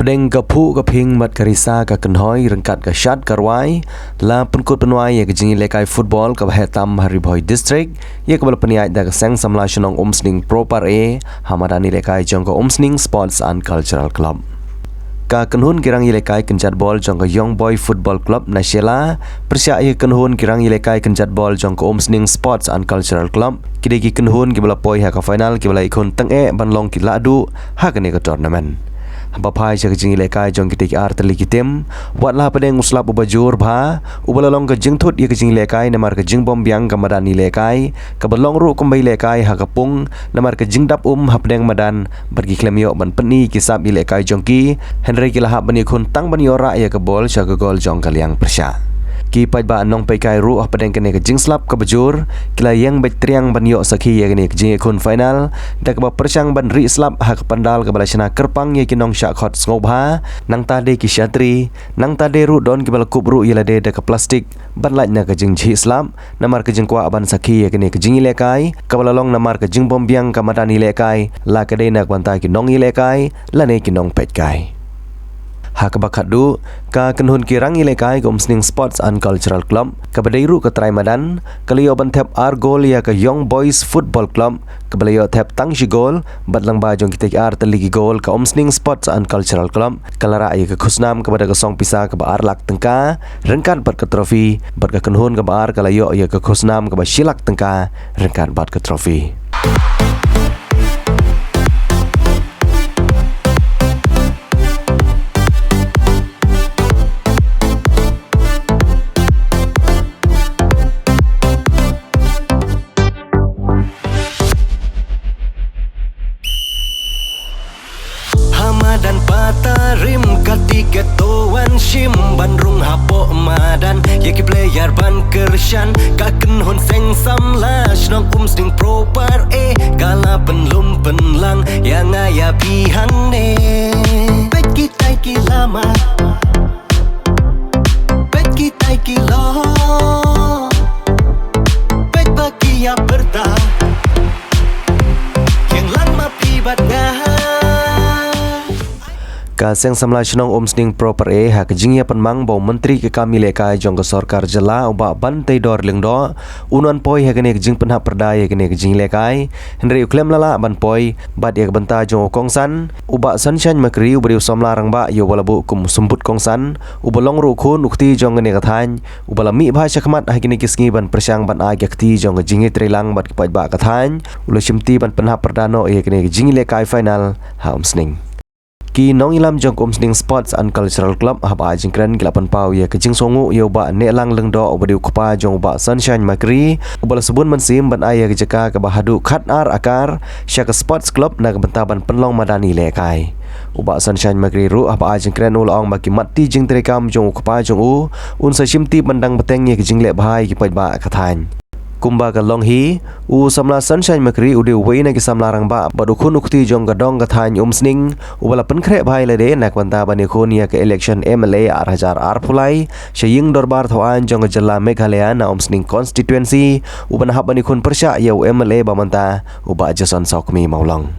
Pedeng kapu kaping mat karisa ka kenhoi rengkat ka syat karwai la penkut penwai ya kejingi lekai football ka Bahetam Haribhoi district ya kabal peniai da keseng samla shenong Umsning Pro Par A hamadani lekai jongko Umsning Sports and Cultural Club. Ka kenhun kirang ilekai kenjat bol jongko Young Boy Football Club Nasyela persya ya kenhun kirang ilekai kenjat bol jongko Umsning Sports and Cultural Club kidegi kenhun kibala poi ha ka final kibala ikon teng banlong kiladu ha kene ka tournament. Bapai jaga jingi lekai jong kitik ar terli kitim watlah pedeng uslap ubajur bha ubalalong ke jengthut ye ke jingi lekai namar ke jing bom biang ke madani lekai ke belong ru kumbai lekai ha kapung namar ke jing dap hapdeng madan pergi klemio ban peni kisap ye lekai jongki Henry kilahap bani khun tang bani ora ye ke bol jaga gol jong kaliang persya ki pai ba nong pai kai ru pedeng kene ke jing slap ke bajur kila yang betriang ban yo sakhi ye kene ke jing khun final da ke ba persyang ban ri slap ha ke pandal ke balasana kerpang ye kinong syak khot ngobha nang tade ki syatri nang tade ru don ki bal kup ru ye lade da ke plastik ban laj na ke jing ji slap namar ke jing kwa ban sakhi ye kene ke jing lekai ke balalong namar ke jing bom biang ke madani lekai la ke de nak bantai ki nong ye lekai la ne ki nong pet kai ha kabakadu ka kenhun kirang ilekai ke Umsning Sports and Cultural Club ke badairu ke trai madan kaliyo ban thep argol ya ke Young Boys Football Club ke balayo thep tangshi gol badlang ba jong kitik ar teligi gol ke Umsning Sports and Cultural Club kalara ya ke khusnam kepada ke song pisa ke baar lak tengka rengkan bat ke trofi bat ke kenhun ke baar kalayo ya ke khusnam ke ba shilak tengka rengkan bat ke trofi. Dan patarim ketika toan shim bandrung hapo madan yaki player ban kershan kaken hon seng samlash nong Umsning Pro Par A kala penlum penlang yang aya pihan ne pet kita ki lama pet kita ki lo pet bagi ya berta yang lama pibat ka seng samla shenong Umsning Pro Par A ha kejingya penmang bau menteri ke kami lekai jong ke sorkar jela uba bantai dor lengdo unuan poi ha kene kejing penhap perdaya kene kejing lekai henry uklem lala ban poi bad ya benta jong kongsan uba sunshine makri ubri usomla rang ba yo walabu kum sumbut kongsan ubalong ru khun ukti jong kene kathan ubala mi bhasha khmat ha kene kisngi ban persyang ban a yakti jong kejing trelang bad kepat ba kathan ulo shimti ban penhap perdano ya kene kejing lekai final ha Umsning ki nong ilam jong Umsning Sports and Cultural Club haba jingkran gilapan pau ya kejing songu ya uba nelang lengdo ubadi kupa jong uba sunshine makri ubala subun mensim ban aya kejeka ke bahadu khat ar akar syak sports club na bentaban penlong madani lekai uba sunshine makri ru haba jingkran ulong baki mati jing terekam jong kupa jong un sa shimti bandang beteng ya kejing le bahai ki pai ba kathan kumba ka long hi u samla sunshine makri ude weina ki samla rang ba badu khun ukti jong gadong gathany Umsning ubala penkhre bhai lede nak banta bani khun ya ke election MLA ar phulai shaying dorbar thoan jong jalla Meghalaya na Umsning constituency uban hab bani khun persya ya MLA bamanta uba Jason Saukmi Maulong.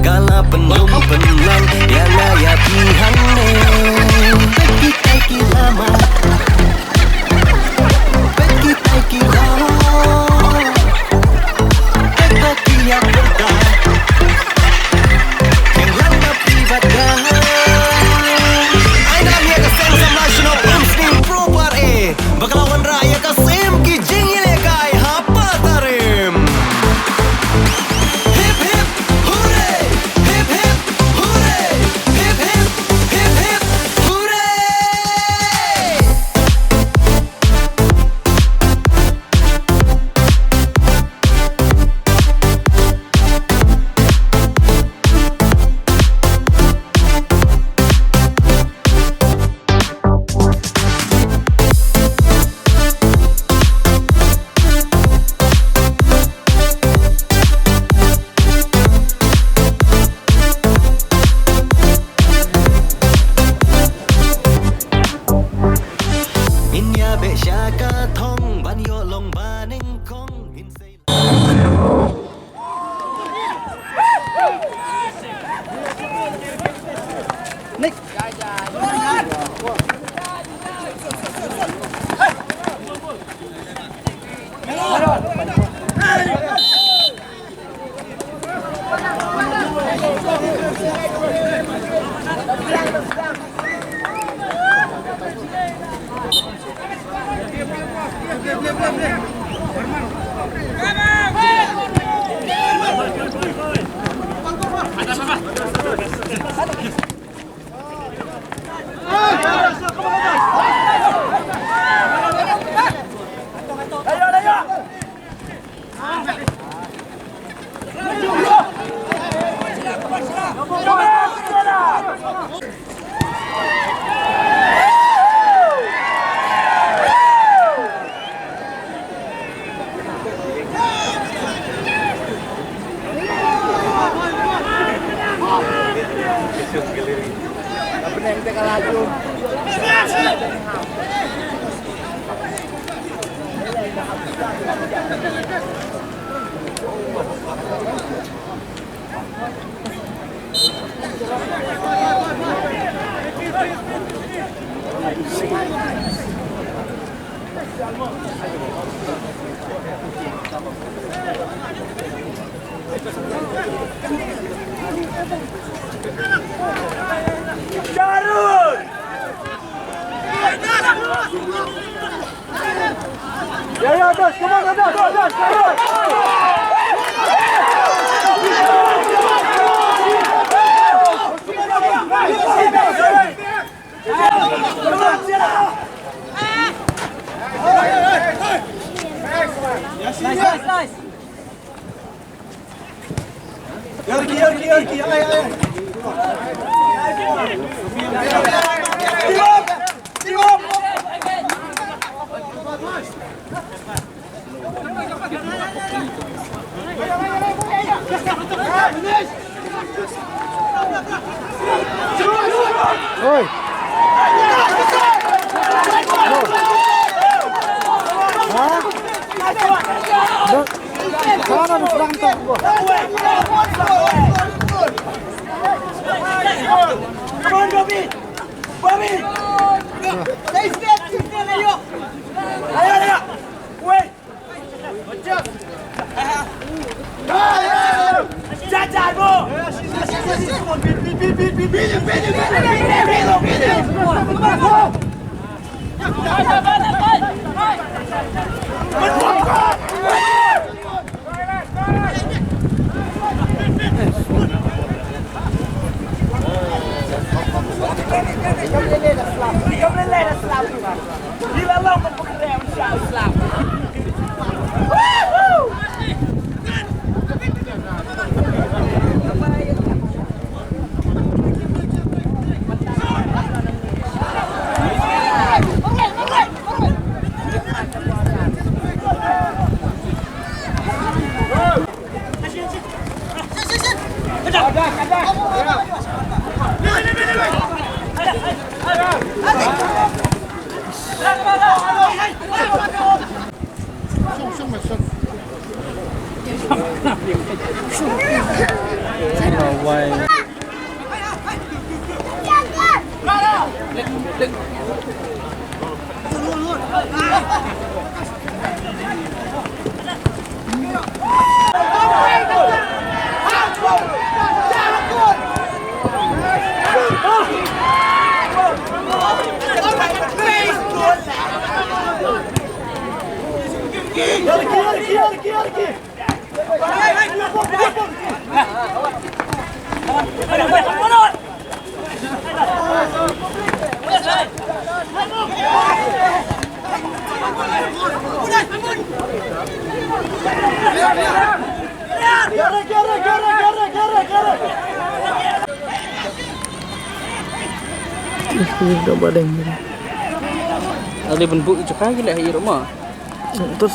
Gala penlum penlang yang aya pihan ne pet kita ki lama pet kita ki lo pet bagi yang berta yang lama pibat dah aina dia ke seng sama nasional Umsning Pro Par A bakalawan raya ka sem ki jing ilekai hapa tarim Dah badan ni. Ada bentuk cakap gila air rumah. Terus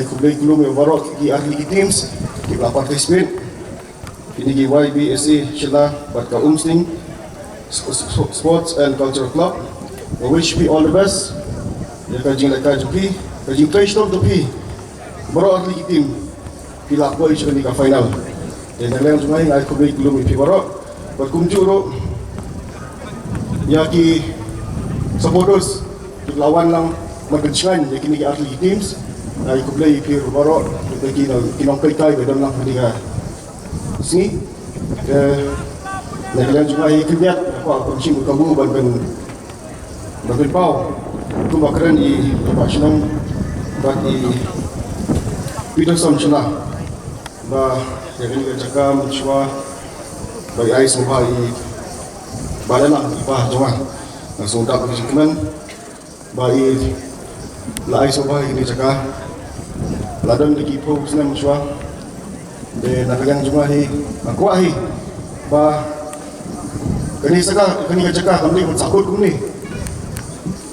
kublay kulum yang barok ki ahli teams ki la participate ini ki YBSA Shilla Batka Umsning Sports and Cultural Club. I wish we all the best. Ya kajing la kajupi, kajing trash top topi. Barok ahli team ki la ko isu ni ka final. Dan dalam sungai ai kublay kulum pi barok berkunjung ya ki supporters ki lawan lang magkencan ya kini ki ahli teams. Ai kublay pi barok bagi kinong kai dalam lang dia sini dalam sungai kebiat apa kunci kamu bangun pau tu bakaran I passion bagi Peterson cina ba yang ini cakap mencua bagi ai semua I badan apa cuma langsung tak berkenan bagi lai semua ini cakap ladang lagi pun senang mencua de nakagang jumahi akuahi ba kani saka kani jaka kami sakut kuni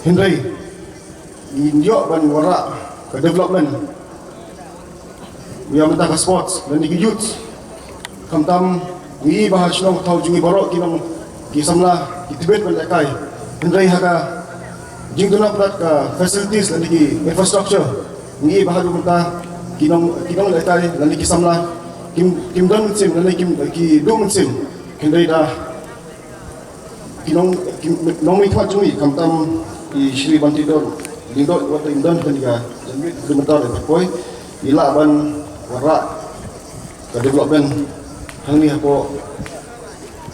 hindai injo ban wara ke development yang mentah ke sports dan di youth kamtam ni bahas nong tau jungi borok kinong kisamla kitibet ban lekai hindai haka jingduna plat ka facilities dan di infrastructure ni bahas mentah kinong lekai dan di kisamla kim dan sim dan ki do sim kendai dah kinong nong mitwa jumi kamtam I Shri Bantidor lindot wat indan kan juga jamit sebentar poi ila ban wara ka development hang ni ko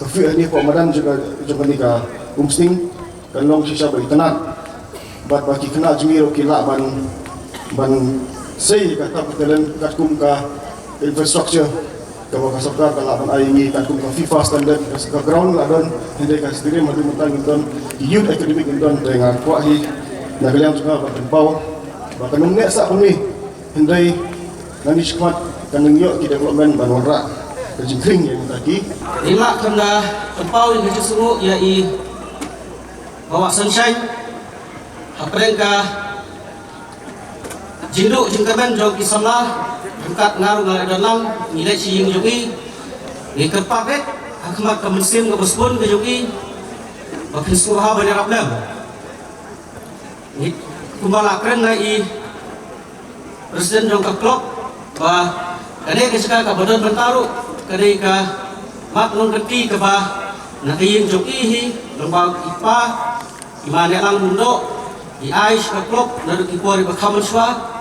tafi ni ko madan juga ni ka umsting kan long sisa bagi tenat bat bagi kena jumi ro kila ban sei kata petelen katkum ka infrastructure kalau kasar kalau akan ayi kan kum FIFA standard ke ground lah don hindi ka sendiri madu mentang don youth academic don dengan kuahi nagaliang juga bertempau bahkan nungnek sak kami hindi nani squad kan nungyo ki development banwara kejingkring yang tadi lima kena tempau yang kesusu ya I bawa sunshine aprengka jinduk jengkaman jong kisamlah angkat ngaruh dalam nilai siying jogi ni kerpapet akmat kemensim kebusbun ke jogi makin suha banyak rablam ni kumbala keren I presiden jong klub bah kane ke seka ka badan bentaru kane ka mat nong keti ke bah nakiying jogi hi lembag ipa imane lang mundo I aish ka klub naru kipori bakaman swa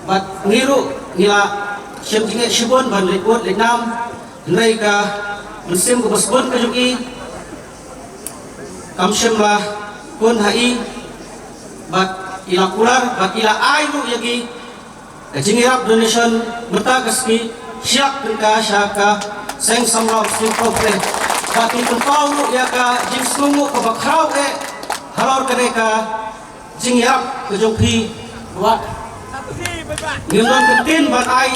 bat ngiru nila siyam tinggal sibun ban lekut leknam nai ka musim ko basbon ka juki kam siyam lah kun hai bat ila kular bat ila ayu yagi kajingirap donation mata kaski syak ka syaka seng samlaw simple bat itu pau ya ka jing sungu ko bakrau halor ka jingirap ka juki buat Ngilon kentin bat ai